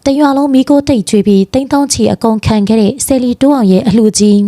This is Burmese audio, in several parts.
တရွာလုံးမိကိုတိတ်ကျွေးပြီးတိမ်တောင်းချီအကုန်ခံခဲ့တဲ့ဆယ်လီတိုးအောင်ရဲ့အလှကြီး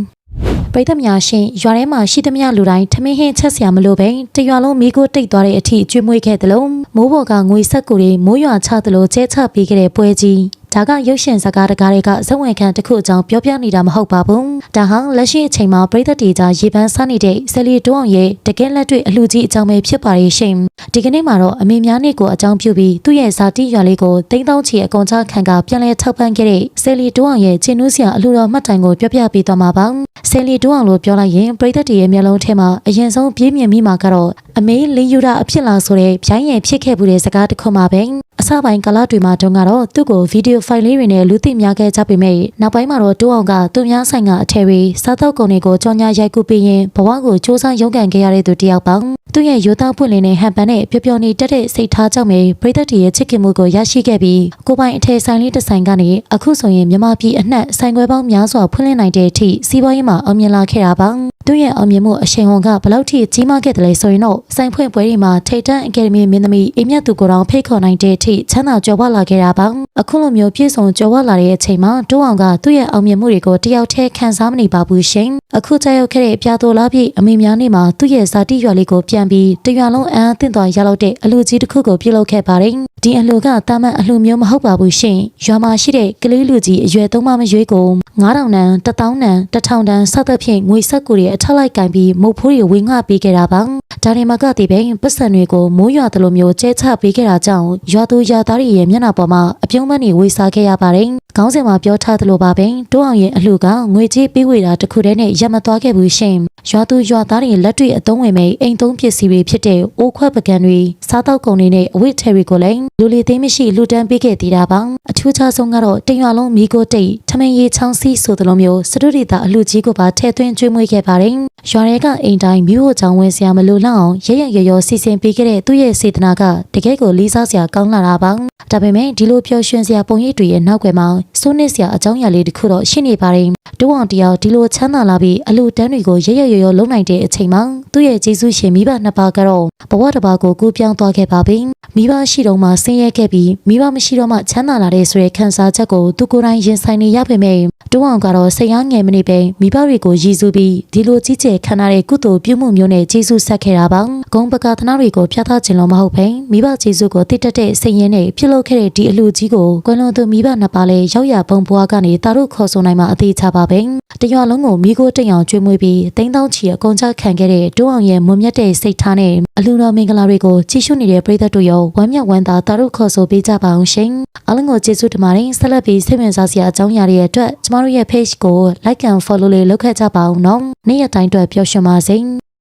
ပရိသတ်များရှင်ရွာထဲမှာရှိသမျှလူတိုင်းထမင်းဟင်းချက်စရာမလိုပဲတရွာလုံးမိကိုတိတ်သွားတဲ့အထိကျွေးမွေးခဲ့သလိုမိုးပေါ်ကငွေဆက်ကူတွေမိုးရွာချသလိုကျဲချပေးခဲ့တဲ့ပွဲကြီးဒါကရုပ်ရှင်ဇာတ်ကားတကားတွေကဇဝင်ခံတစ်ခုအကြောင်းပြောပြနေတာမဟုတ်ပါဘူး။ဒါဟာလက်ရှိအချိန်မှာပြည်သက်တွေကြားရေပန်းစားနေတဲ့ဆယ်လီတိုးအောင်ရဲ့တကယ်လက်တွေ့အလှကြီးအကြောင်းပဲဖြစ်ပါရဲ့ရှင်။ဒီကနေ့မှာတော့အမေများနေ့ကိုအကြောင်းပြုပြီးသူ့ရဲ့ဇာတိရွာလေးကိုတိမ်တောင်းချီအကုန်ချခံကပြန်လဲထောက်ပံ့ခဲ့တဲ့ဆယ်လီတိုးအောင်ရဲ့ချင်းနူးစရာအလှတော်မှတ်တိုင်ကိုပြောပြပေးသွားမှာပါ။ဆယ်လီတိုးအောင်လို့ပြောလိုက်ရင်ပြည်သက်တွေရဲ့မျက်လုံးထဲမှာအရင်ဆုံးပြေးမြင်မိမှာကတော့အမေလင်းယူတာအဖြစ်လာဆိုတဲ့ဗျိုင်းရည်ဖြစ်ခဲ့မှုတဲ့စကားတစ်ခုမှပဲအစပိုင်းကာလတွေမှာတုန်းကတော့သူ့ကိုဗီဒီယိုဖိုင်လေးတွေနဲ့လူသိများခဲ့ကြပေမဲ့နောက်ပိုင်းမှာတော့တိုးအောင်ကသူများဆိုင်ကအထည်တွေစားတော့ကုန်တွေကိုကြော်ညာရိုက်ကူပြီးရင်ဘဝကိုစူးစမ်းရုန်းကန်ခဲ့ရတဲ့သူတစ်ယောက်ပါသူ့ရဲ့ရိုးသားပွင့်လင်းတဲ့ဟန်ပန်နဲ့ပျော်ပျော်နေတတ်တဲ့စိတ်ထားကြောင့်ပဲပြည်သက်တွေရဲ့ချစ်ခင်မှုကိုရရှိခဲ့ပြီးကိုပိုင်အထည်ဆိုင်လေးတစ်ဆိုင်ကနေအခုဆိုရင်မြန်မာပြည်အနှံ့ဆိုင်ခွဲပေါင်းများစွာဖွင့်လှစ်နိုင်တဲ့အထိစီးပွားရေးမှာအောင်မြင်လာခဲ့တာပါသူ့ရဲ့အောင်မြင်မှုအရှိန်ဟန်ကဘလောက်ထိကြီးမားခဲ့တယ်လဲဆိုရင်တော့ဆိုင်ဖွင့်ပွဲတွေမှာထိပ်တန်းအကယ်ဒမီမင်းသမီးအိမ်မြတ်သူကိုတောင်ဖိတ်ခေါ်နိုင်တဲ့အထိချမ်းသာကြွယ်ဝလာခဲ့တာပါအခုလိုမျိုးပြည့်စုံကြွယ်ဝလာတဲ့အချိန်မှာတိုးအောင်ကသူ့ရဲ့အောင်မြင်မှုတွေကိုတယောက်တည်းခံစားမနေပါဘူးရှင်အခုကြောက်ရောက်ခဲ့တဲ့အပြာတော်လားပြည့်အမေများနေ့မှာသူ့ရဲ့ဇာတိရွာလေးကိုပြန်ပြီးတရွာလုံးအန်းအသင့်သွားရလောက်တဲ့အလူကြီးတစ်ခုကိုပြုလုပ်ခဲ့ပါတယ်ဒီအလူကတာမန်အလူမျိုးမဟုတ်ပါဘူးရှင်ရွာမှာရှိတဲ့ကလေးလူကြီးအရွယ်သုံးမမရွေးကို9000တန်1000တန်1000တန်စသဖြင့်ငွေဆက်ကူတွေအထက်လိုက်ကင်ပြီးမုတ်ဖိုးတွေဝင်းငှပေးခဲ့တာပါဒါတွေမှာကတည်းပဲပတ်စံတွေကိုမိုးရွာသလိုမျိုးကျဲချပေးခဲ့တာကြောင့်ရွာသူရွာသားတွေရဲ့မျက်နှာပေါ်မှာအပြုံးပန်းတွေဝေစားခဲ့ရပါတယ်ခေါင်းစဉ်မှာပြောထားသလိုပါပဲတိုးအောင်ရဲ့အလှကငွေကြေးပေးဝေတာတခုတည်းနဲ့ရပ်မသွားခဲ့ဘူးရှင်ရွာသူရွာသားတွေလက်တွေ့အသုံးဝင်မဲ့အိမ်သုံးပစ္စည်းတွေဖြစ်တဲ့အိုးခွက်ပကံတွေစားတောက်ကုန်တွေနဲ့အဝတ်ထည်တွေကိုလည်းလူလီသိမ်းမရှိလူတန်းပေးခဲ့သေးတာပါအထူးခြားဆုံးကတော့တရွာလုံးမိကိုတိတ်ထမင်းရီချောင်းစီးဆိုသလိုမျိုးစတုရိတာအလှကြီးကိုပါထည့်သွင်းကျွေးမွေးခဲ့ပါတယ်ရွာတွေကအိမ်တိုင်းမြို့ချောင်းဝင်စရာမလိုလောက်အောင်ရရရရောစီစဉ်ပေးခဲ့တဲ့သူ့ရဲ့စေတနာကတကယ်ကိုလေးစားစရာကောင်းလာတာပါဒါပေမဲ့ဒီလိုပျော်ရွှင်စရာပုံရိပ်တွေရဲ့နောက်ွယ်မှာစိုးနစ်စရာအကြောင်းအရာလေးတစ်ခုတော့ရှိနေပါတယ်တိုးအောင်တယောက်ဒီလိုချမ်းသာလာပြီးအလှတန်းတွေကိုရရရရောလုံးနိုင်တဲ့အချိန်မှာသူ့ရဲ့ကျေးဇူးရှင်မိဘနှစ်ပါးကတော့ဘဝတစ်ပါးကိုကူးပြောင်းသွားခဲ့ပါပြီမိဘရှိတော့မှဆင်းရဲခဲ့ပြီးမိဘမရှိတော့မှချမ်းသာလာတဲ့ဆိုတဲ့ခံစားချက်ကိုသူကိုယ်တိုင်ရင်ဆိုင်နေရပေမဲ့တိုးအောင်ကတော့စိတ်အားငယ်မနေပဲမိဘတွေကိုရည်စူးပြီးဒီလိုကြီးကျယ်ခံရတဲ့ကုသိုလ်ပြုမှုမျိုးနဲ့ကျေးဇူးဆက်ခဲ့တာပါဂုဏ်ပကာသနာတွေကိုဖျက်သားခြင်းလို့မဟုတ်ပဲမိဘကျေးဇူးကိုတည်တတ်တဲ့စိတ်ရင်းနဲ့ပြုလုပ်ခဲ့တဲ့ဒီအလှကြီးကိုကွယ်လွန်သူမိဘနှစ်ပါးလည်းရောက်ရဘုံဘွားကနေတာတို့ခေါ်ဆိုနိုင်မှအသေးချပါပဲတရွာလုံးကိုမိကိုတိတ်အောင်ကျွေးမွေးပြီးတိမ်တောင်းချီအကုန်ချခံခဲ့တဲ့တိုးအောင်ရဲ့မွန်မြတ်တဲ့စိတ်ထားနဲ့အလှတော်မင်္ဂလာတွေကိုကြည့်ရှုနေတဲ့ပရိသတ်တို့ရောဝမ်းမြောက်ဝမ်းသာတာတို့ခေါ်ဆိုပေးကြပါအောင်ရှင်အားလုံးကိုကျေးဇူးတင်ပါတယ်ဆက်လက်ပြီးစိတ်ဝင်စားစရာအကြောင်းအရာတွေအတွက်ကျမတို့ရဲ့ page ကို like and follow လေးလုပ်ခဲ့ကြပါအောင်နော်နေ့ရက်တိုင်းအတွက်ပျော်ရွှင်ပါစေ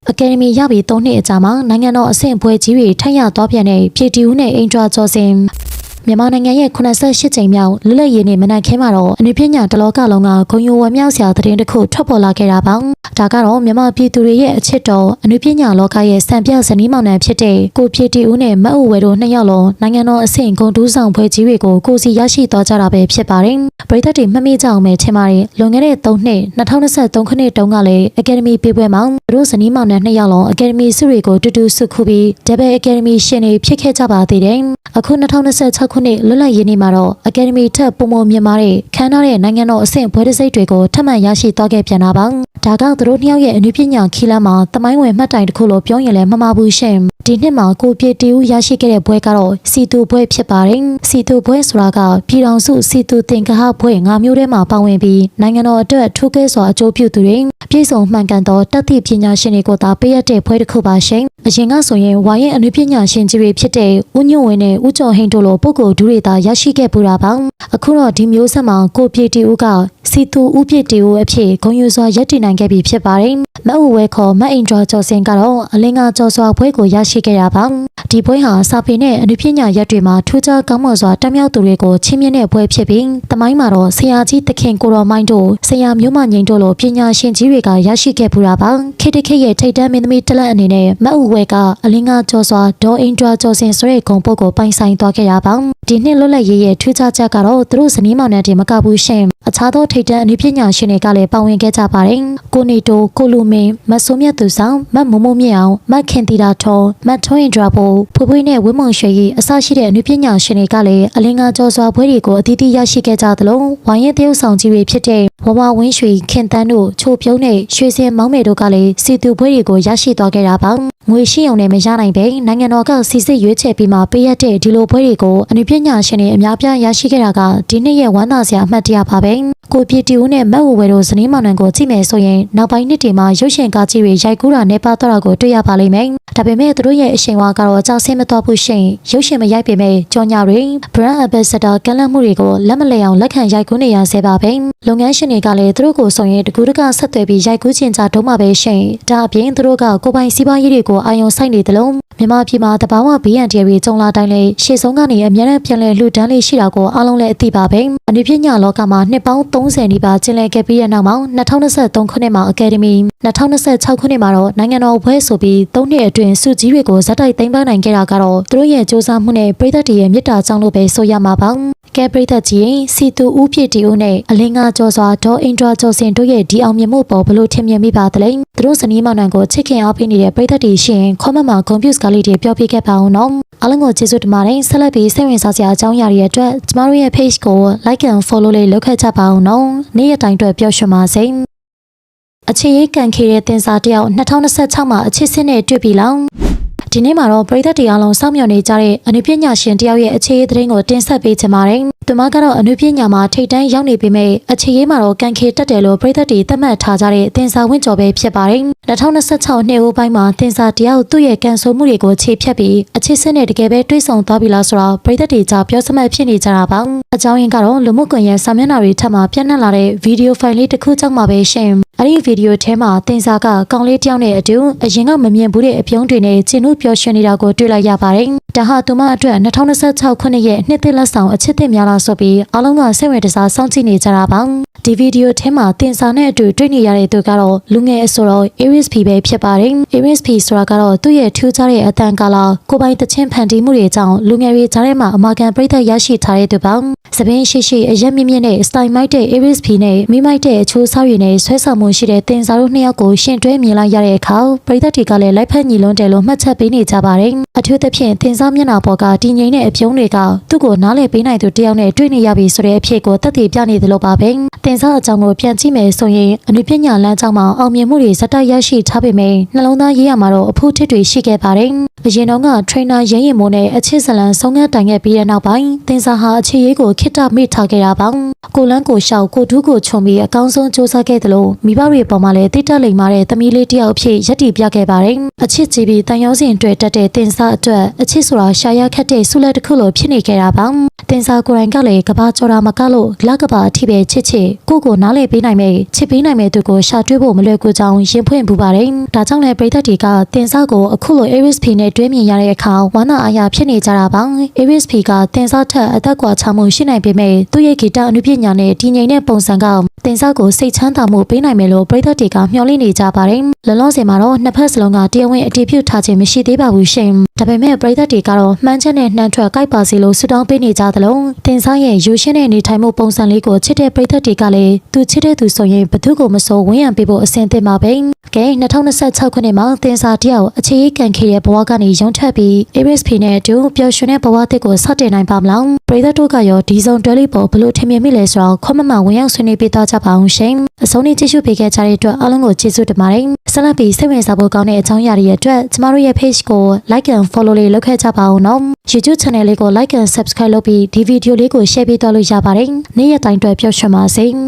အကယ်ဒမီရပြီး3နှစ်အကြာမှာနိုင်ငံတော်အဆင့်ပွဲကြီးတွေထပ်ရသွားပြန်တဲ့ပြည်တီဦးနဲ့အင်ဒရာကျော်စင်မြန်မာနိုင်ငံရဲ့88ကြိမ်မြောက်လွတ်လပ်ရေးနေ့မနက်ခင်းမှာတော့အနုပညာတလောကလုံးကဂုဏ်ယူဝမ်းမြောက်စရာသတင်းတစ်ခုထွက်ပေါ်လာခဲ့တာပါဒါကတော့မြန်မာပြည်သူတွေရဲ့အချစ်တော်အနုပညာလောကရဲ့စံပြဇနီးမောင်နှံဖြစ်တဲ့ကိုပြည်တီဦးနဲ့မအူဝဲတို့နှစ်ယောက်လုံးနိုင်ငံတော်အဆင့်ဂုဏ်ထူးဆောင်ပွဲကြီးတွေကိုကိုစီရရှိသွားကြတာပဲဖြစ်ပါတယ်ပရိသတ်တွေမှတ်မိကြအောင်ပဲထင်ပါတယ်လွန်ခဲ့တဲ့3နှစ်2023ခုနှစ်တုန်းကလည်းအကယ်ဒမီပေးပွဲမှာတို့ဇနီးမောင်နှံနှစ်ယောက်လုံးအကယ်ဒမီဆုတွေကိုတူတူစုခုပြီးဒဘယ်အကယ်ဒမီရှင်တွေဖြစ်ခဲ့ကြပါသေးတယ်အခု2026ခုနှစ်လွတ်လပ်ရေးနေ့မှာတော့အကယ်ဒမီထက်ပုံမမြင်မာတဲ့ခမ်းနားတဲ့နိုင်ငံတော်အဆင့်ဘွဲတံဆိပ်တွေကိုထပ်မံရရှိသွားခဲ့ပြန်တာပါဒါကသူတို့နှစ်ယောက်ရဲ့အနုပညာခီးလမ်းမှာသမိုင်းဝင်မှတ်တိုင်တစ်ခုလို့ပြောရင်လည်းမမှားဘူးရှင်ဒီနှစ်မှာကိုပြည်တီဦးရရှိခဲ့တဲ့ဘွဲကတော့စီတူဘွဲဖြစ်ပါတယ်စီတူဘွဲဆိုတာကပြည်တော်စုစီတူသင်္ကဟဘွဲ၅မျိုးထဲမှာပါဝင်ပြီးနိုင်ငံတော်အတွက်ထူးကဲစွာအကျိုးပြုသူတွေပြည့်စုံမှန်ကန်သောတတ်သိပညာရှင်တွေကိုသာပေးရတဲ့ဘွဲတစ်ခုပါရှင်အရင်ကဆိုရင်ဝါရင်အနုပညာရှင်ကြီးတွေဖြစ်တဲ့ဦးညွန့်ဝင်းနဲ့ဦးကျော်ဟိန်းတို့လိုပုဂ္ဂိုလ်ဒူတွေသာရရှိခဲ့ပူတာပါအခုတော့ဒီမျိုးဆက်မှာကိုပြည်တီဦးကစီတူဦးပြည်တီဦးအဖြစ်ဂုဏ်ယူစွာရပ်တည်နိုင်ခဲ့ပြီဖြစ်ပါတယ်မအူဝဲခေါ်မအင်ဒရာကျော်စင်ကတော့အလင်းကကျော်စွာဘွဲကိုရရှိခဲ့တာပါဒီဘွဲဟာစာပေနဲ့အနုပညာရပ်တွေမှာထူးခြားကောင်းမွန်စွာတက်မြောက်သူတွေကိုချီးမြှင့်တဲ့ဘွဲဖြစ်ပြီးတမိုင်းမှာတော့ဆရာကြီးသခင်ကိုတော်မိုင်းတို့ဆရာမျိုးမငိန်တို့လိုပညာရှင်ကြီးတွေကရရှိခဲ့ပူတာပါခေတ္တခေတ်ရဲ့ထိပ်တန်းမင်းသမီးတလက်အနေနဲ့မအူဝဲကအလင်းကကျော်စွာဒေါ်အင်ဒရာကျော်စင်ဆိုတဲ့ဂုဏ်ပုတ်ကိုပိုင်ဆိုင်သွားခဲ့တာပါဒီနှစ်လွတ်လပ်ရေးရဲ့ထူးခြားချက်ကတော့သူတို့ဇနီးမောင်နှံတွေမကဘူးရှင်အခြားသောထိပ်တန်းအနုပညာရှင်တွေကလည်းပါဝင်ခဲ့ကြပါတယ်ကိုနေတိုကိုလူမင်းမဆိုးမြတ်သူဆောင်မမမိုးမြင့်အောင်မခင်တီတာထောမ မတ်ထွန်းဒရာဘိုဖွေးဖွေးနဲ့ဝင်းမုံရွှေကြီးအစရှိတဲ့အနုပညာရှင်တွေကလည်းအလင်းကားကြောစွာပွဲတွေကိုအသီးသီးရရှိခဲ့ကြသလိုဝိုင်းရဲတရုတ်ဆောင်ကြီးတွေဖြစ်တဲ့ဝဝဝင်းရွှေခင်တန်းတို့ချိုပြုံးနဲ့ရွှေစင်မောင်းမယ်တို့ကလည်းစီတူပွဲတွေကိုရရှိသွားခဲ့တာပါငွေရှိအောင်နဲ့မရနိုင်ပဲနိုင်ငံတော်ကစီစစ်ရွေးချယ်ပြီးမှပေးရတဲ့ဒီလိုပွဲတွေကိုအနုပညာရှင်တွေအများပြားရရှိခဲ့တာကဒီနှစ်ရဲ့ဝမ်းသာစရာအမှတ်တရပါပဲကိုပြည်တီဦးနဲ့မတ်ဝဝဲတို့ဇနီးမောင်နှံကိုကြည့်မယ်ဆိုရင်နောက်ပိုင်းနှစ်တွေမှာရုပ်ရှင်ကားကြီးတွေရိုက်ကူးတာနဲ့ပါတော့တာကိုတွေ့ရပါလိမ့်မယ်ဒါပေမဲ့သူတို့ရဲ့အရှိန်အဝါကတော့ကြောက်စင်းမတော့ဘူးရှင်ရုပ်ရှင်မရိုက်ပေမဲ့ကြော်ညာတွေ brand ambassador ကမ်းလှမ်းမှုတွေကိုလက်မလျောင်လက်ခံရိုက်ကူးနေရဆဲပါပဲလုပ်ငန်းရှင်တွေကလည်းသူတို့ကိုဆိုရင်တကူတကဆက်သွယ်ပြီးရိုက်ကူးချင်ကြတော့မှာပဲရှင်ဒါအပြင်သူတို့ကကိုပိုင်စီးပွားရေးတွေကိုအာရုံစိုက်နေတယ်လို့မြန်မာပြည်မှာတဘာဝဘေးရန်တွေကြုံလာတိုင်းလေရှေ့ဆုံးကနေအများနဲ့ပြန်လဲလှူဒန်းလေးရှိတာကိုအားလုံးလည်းအသိပါပဲအနုပညာလောကမှာနှစ်ပေါင်း30နီးပါးကျင်းလည်ခဲ့ပြီးတဲ့နောက်မှာ2023ခုနှစ်မှာအကယ်ဒမီ2026ခုနှစ်မှာတော့နိုင်ငံတော်ဘွဲဆိုပြီး3နှစ်အတွင်းစုကြီးတွေကိုဇက်တိုက်သိမ်းပန်းနိုင်ခဲ့တာကတော့သူတို့ရဲ့စ조사မှုနဲ့ပြည်သက်တွေရဲ့မြစ်တာကြောင့်လို့ပဲဆိုရမှာပါကဲပရိသတ်ကြီးစီတူဦးပြည့်တီဦးနဲ့အလင်းကားကျော်စွာဒေါ်အင်ဒရာကျော်စင်တို့ရဲ့ဒီအောင်မြင်မှုပေါ်ဘလို့ထင်မြင်မိပါသလဲသူတို့ဇနီးမောင်နှံကိုချစ်ခင်အားပေးနေတဲ့ပရိသတ်တွေရှင်ခေါမမှာကွန်ပျူတာကလေးတွေပြောပြခဲ့ပါအောင်နော်အားလုံးကိုကျေးဇူးတင်ပါတယ်ဆက်လက်ပြီးစိတ်ဝင်စားစရာအကြောင်းအရာတွေအတွက်ကျမတို့ရဲ့ page ကို like and follow လေးလုပ်ခဲ့ကြပါအောင်နော်နေ့ရက်တိုင်းအတွက်ပျော်ရွှင်ပါစေအခြေရေးကန်ခေတဲ့တင်စားတယောက်2026မှာအချစ်စစ်နဲ့တွေ့ပြီလားဒီနေ့မှာတော့ပရိသတ်တွေအားလုံးစောင့်မျှော်နေကြတဲ့အနုပညာရှင်တယောက်ရဲ့အခြေရေးသတင်းကိုတင်ဆက်ပေးချင်ပါတယ်။သူမကတော့အနုပညာမှာထိပ်တန်းရောက်နေပေမဲ့အခြေရေးမှာတော့ကန်ခေတက်တယ်လို့ပရိသတ်တွေသတ်မှတ်ထားကြတဲ့တင်စာဝင့်ကျော်ပဲဖြစ်ပါတယ်။2026နှစ်ဦးပိုင်းမှာတင်စာတယောက်သူ့ရဲ့ကန်ဆိုမှုတွေကိုခြေဖြတ်ပြီးအချစ်စစ်နဲ့တကယ်ပဲတွေးဆောင်သွားပြီလားဆိုတော့ပရိသတ်တွေကြားပြောစမှတ်ဖြစ်နေကြတာပါ။အကြောင်းရင်းကတော့လူမှုကွန်ရက်စာမျက်နှာတွေထပ်မံပြန့်နှံ့လာတဲ့ဗီဒီယိုဖိုင်လေးတစ်ခုကြောင့်ပါပဲရှင်။အဲ့ဒီဗီဒီယိုထဲမှာတင်စာကကောင်လေးတယောက်နဲ့အတူအရင်ကမမြင်ဘူးတဲ့အပြုံးတွေနဲ့ကျင်းတို့ပျော်ရွှင်နေတာကိုတွေ့လိုက်ရပါတယ်။ဒါဟာသူမအတွက်2026ခုနှစ်ရဲ့နှစ်သစ်လက်ဆောင်အချစ်သစ်များလားဆိုပြီးအားလုံးကစိတ်ဝင်တစားစောင့်ကြည့်နေကြတာပါ။ဒီဗီဒီယိုထဲမှာတင်စာနဲ့အတူတွေ့နေရတဲ့သူကတော့လူငယ်အဆိုတော် Aries P ပဲဖြစ်ပါတယ်။ Aries P ဆိုတာကတော့သူ့ရဲ့ထူးခြားတဲ့အတန်ကာလာကိုပိုင်တချင်းဖန်တီးမှုတွေကြောင့်လူငယ်တွေကြားထဲမှာအမာခံပရိသတ်ရရှိထားတဲ့သူပါ။စပင်းရှိရှိအရက်မြင့်မြင့်နဲ့စတိုင်မိုက်တဲ့ Aries P နဲ့မိမိုက်တဲ့အချိုးစားရည်နဲ့ဆွဲဆောင်မှုရှိတဲ့တင်စာတို့နှစ်ယောက်ကိုရှင်တွဲမြင်လိုက်ရတဲ့အခါပရိသတ်တွေကလည်းလိုက်ဖက်ညီလွန်းတယ်လို့မှတ်ချက်ပေးနေကြပါတယ်။အထူးသဖြင့်တင်စာမျက်နှာပေါ်ကတည်ငြိမ်တဲ့အပြုံးတွေကသူ့ကိုနားလည်ပေးနိုင်သူတယောက်နဲ့တွေ့နေရပြီဆိုတဲ့အဖြစ်ကိုသက်သေပြနေသလိုပါပဲ။တင်စာအကြောင်းကိုပြန်ကြည့်မယ်ဆိုရင်အနုပညာလမ်းကြောင်းမှာအောင်မြင်မှုတွေဇက်တိုက်ရရှိထားပေမဲ့နှလုံးသားရေးရမှာတော့အဖို့ထစ်တွေရှိခဲ့ပါတယ်။အရင်တော့က trainer ရင်းရင်မိုးနဲ့အချစ်ဇလန်ဆုံးငတ်တိုင်ခဲ့ပြီးတဲ့နောက်ပိုင်းတင်စာဟာအခြေရေးကိုခိတ္တမိထားခဲ့တာပါ။ကိုလန်းကိုရှောက်ကိုဒူးကိုခြုံပြီးအကောင်းဆုံးစူးစမ်းခဲ့တယ်လို့မိဘတွေပေါ်မှာလည်းတိတက်လိမ်မာတဲ့သမီးလေးတယောက်အဖြစ်ရပ်တည်ပြခဲ့ပါတယ်။အချစ်ကြည့်ပြီးတန်ရုံးစင်တွေ့တက်တဲ့တင်စာအတွက်အချစ်ဆိုတာရှာရခက်တဲ့ဆုလက်တစ်ခုလိုဖြစ်နေခဲ့တာပါ။တင်စာကိုယ်တိုင်ကလည်းကဘာကြော်တာမကလို့လကဘာအထိပဲချစ်ကိုနားလေပေးနိုင်မယ်ချစ်ပေးနိုင်မယ်သူကိုရှာတွေ့ဖို့မလွယ်ကူကြောင်းရင်ဖွင့်ပူပါတယ်။ဒါကြောင့်လည်းပရိသတ်တွေကတင်စာကိုအခုလို Aries P နဲ့တွဲမြင်ရတဲ့အခါဝမ်းသာအားရဖြစ်နေကြတာပါ။ Aries P ကတင်စာထက်အသက်ကွာခြားမှုရှိနိုင်ပေမဲ့သူ့ရဲ့ဂီတအနုပညာနဲ့တည်ငြိမ်တဲ့ပုံစံကတင်စာကိုစိတ်ချမ်းသာမှုပေးနိုင်မယ်လို့ပရိသတ်တွေကမျှော်လင့်နေကြပါတယ်။လောလောဆယ်မှာတော့နှစ်ဖက်စလုံးကတရားဝင်အတည်ပြုထားခြင်းမရှိသေးပါဘူးရှင်။ဒါပေမဲ့ပရိသတ်တွေကတော့မှန်းချက်နဲ့နှမ်းထွက်ကိုက်ပါစီလို့ဆုတောင်းပေးနေကြသလိုတင်စာရဲ့ယူရှင်းတဲ့နေထိုင်မှုပုံစံလေးကိုချစ်တဲ့ပရိသတ်တွေကလည်းသူချစ်တဲ့သူဆိုရင်ဘသူကိုမစိုးဝန်းရံပေးဖို့အဆင်သင့်ပါပဲ။ကဲ2026ခုနှစ်မှာတင်စာတယောက်အခြေရေးကန်ခေရဲ့ဘဝကနေရုံထွက်ပြီး Aries P နဲ့အတူပျော်ရွှင်တဲ့ဘဝသစ်ကိုစတင်နိုင်ပါမလား။ပရိသတ်တို့ကရောဒီစုံတွဲလေးပေါ်ဘလို့ထင်မြင်မိလဲဆိုတော့ခွန်မဝင်ရောက်ဆွေးနွေးပေးသွားကြပါအောင်ရှင်။အဆုံးထိကြည့်ရှုပေးခဲ့ကြတဲ့အတွက်အားလုံးကိုကျေးဇူးတင်ပါတယ်။ဆက်လက်ပြီးစိတ်ဝင်စားဖို့ကောင်းတဲ့အကြောင်းအရာတွေအတွက်ကျမတို့ရဲ့ page ကို like and follow လေးလုပ်ခဲ့ကြပါအောင်နော်။ YouTube channel လေးကို like and subscribe လုပ်ပြီးဒီဗီဒီယိုလေးကို share ပေးသွားလို့ရပါတယ်။နေ့ရက်တိုင်းအတွက်ပျော်ရွှင်ပါစေ။